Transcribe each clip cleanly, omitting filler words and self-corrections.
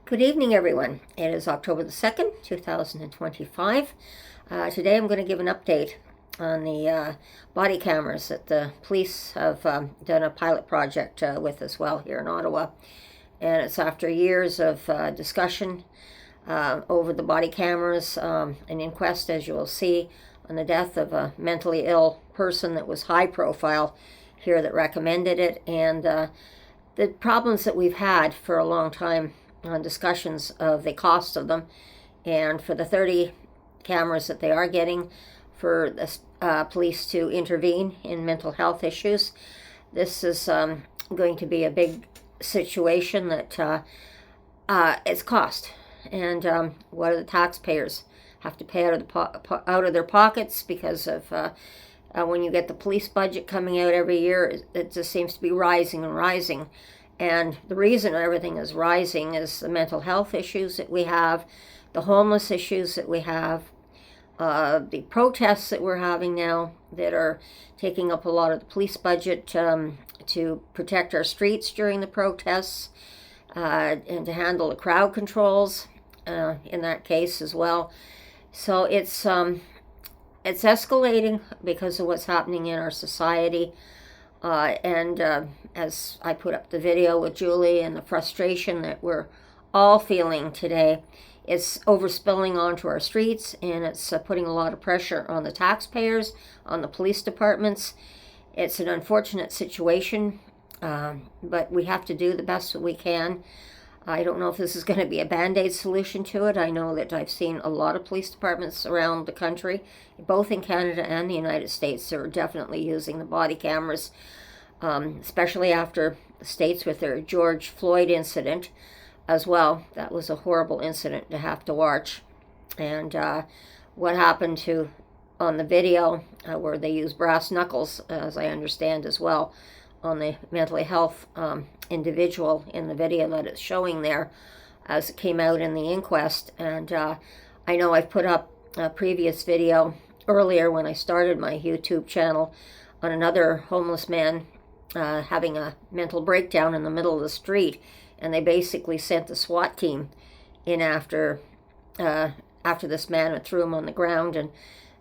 Good evening, everyone. It is October the 2nd, 2025. Today I'm going to give an update on the body cameras that the police have done a pilot project with as well here in Ottawa. And it's after years of discussion over the body cameras, an inquest, as you will see, on the death of a mentally ill person that was high profile here that recommended it, and the problems that we've had for a long time on discussions of the cost of them, and for the 30 cameras that they are getting for the police to intervene in mental health issues. This is going to be a big situation that it's cost, and what do the taxpayers have to pay out of their pockets because of when you get the police budget coming out every year, it just seems to be rising and rising. And the reason everything is rising is the mental health issues that we have, the homeless issues that we have, the protests that we're having now that are taking up a lot of the police budget to protect our streets during the protests, and to handle the crowd controls in that case as well. So it's escalating because of what's happening in our society. As I put up the video with Julie, and the frustration that we're all feeling today, it's overspilling onto our streets, and it's putting a lot of pressure on the taxpayers, on the police departments. It's an unfortunate situation, but we have to do the best that we can. I don't know if this is going to be a Band-Aid solution to it. I know that I've seen a lot of police departments around the country, both in Canada and the United States, that are definitely using the body cameras, especially after the States with their George Floyd incident as well. That was a horrible incident to have to watch. And what happened on the video where they use brass knuckles, as I understand as well, on the mentally health individual in the video that it's showing there as it came out in the inquest. And I know I've put up a previous video earlier when I started my YouTube channel on another homeless man having a mental breakdown in the middle of the street, and they basically sent the SWAT team in after this man and threw him on the ground, and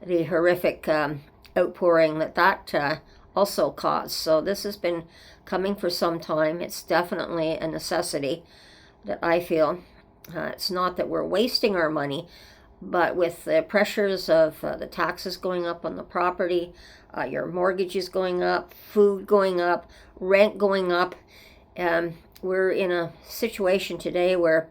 the horrific outpouring that also caused. So this has been coming for some time. It's definitely a necessity that I feel. It's not that we're wasting our money, but with the pressures of the taxes going up on the property, your mortgages going up, food going up, rent going up, we're in a situation today where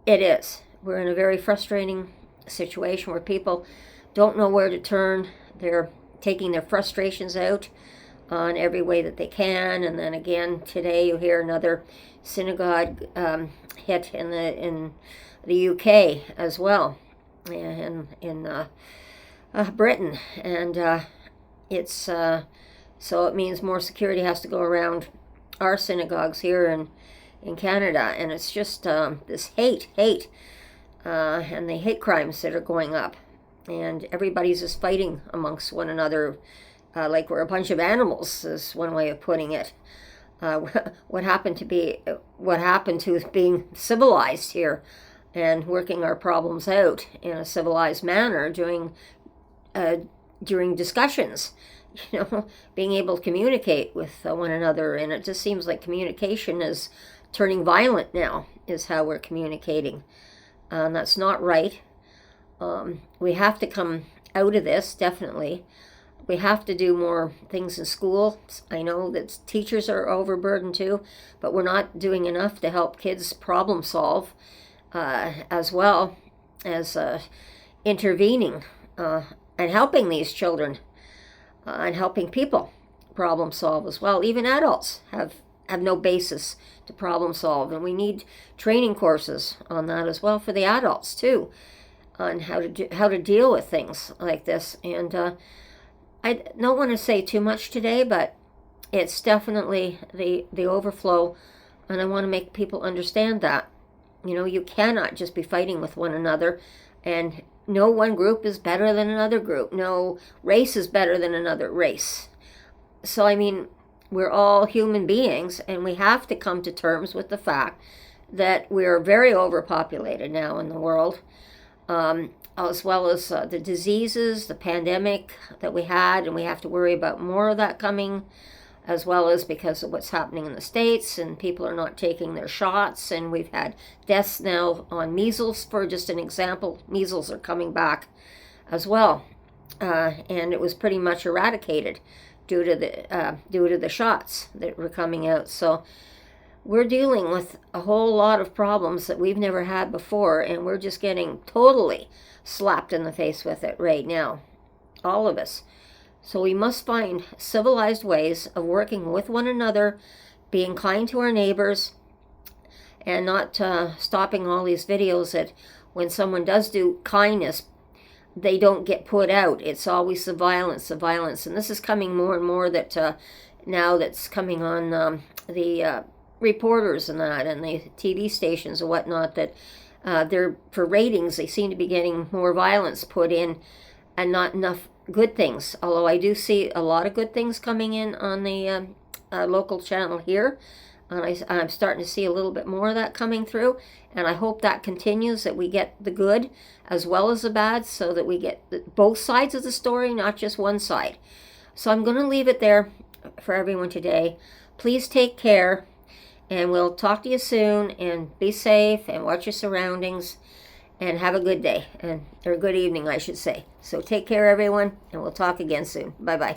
we're in a very frustrating situation where people don't know where to turn. They're taking their frustrations out on every way that they can. And then again today you hear another synagogue hit in the UK as well, and in Britain, and it's so it means more security has to go around our synagogues here in Canada, and it's just this hate and the hate crimes that are going up, and everybody's just fighting amongst one another like we're a bunch of animals, is one way of putting it. What happened to being civilized here and working our problems out in a civilized manner during discussions, being able to communicate with one another. And it just seems like communication is turning violent now, is how we're communicating. That's not right. We have to come out of this, definitely. We have to do more things in school. I know that teachers are overburdened too, but we're not doing enough to help kids problem solve, as well as intervening and helping these children and helping people problem solve as well. Even adults have no basis to problem solve, and we need training courses on that as well for the adults too, on how to deal with things like this. And I don't want to say too much today, but it's definitely the overflow, and I want to make people understand that. You cannot just be fighting with one another, and no one group is better than another group. No race is better than another race. So, we're all human beings, and we have to come to terms with the fact that we're very overpopulated now in the world, as well as the diseases, the pandemic that we had, and we have to worry about more of that coming, as well as because of what's happening in the States, and people are not taking their shots, and we've had deaths now on measles, for just an example. Measles are coming back as well, and it was pretty much eradicated due to the shots that were coming out. So we're dealing with a whole lot of problems that we've never had before, and we're just getting totally slapped in the face with it right now, all of us. So we must find civilized ways of working with one another, being kind to our neighbors, and not stopping all these videos that when someone does do kindness, they don't get put out. It's always the violence, the violence. And this is coming more and more that now that's coming on the reporters and that, and the TV stations and whatnot, that they're, for ratings, they seem to be getting more violence put in and not enough good things. Although I do see a lot of good things coming in on the local channel here. And I'm starting to see a little bit more of that coming through. And I hope that continues, that we get the good as well as the bad, so that we get both sides of the story, not just one side. So I'm going to leave it there for everyone today. Please take care, and we'll talk to you soon. And be safe, and watch your surroundings, and have a good day, or good evening, I should say. So take care, everyone, and we'll talk again soon. Bye-bye.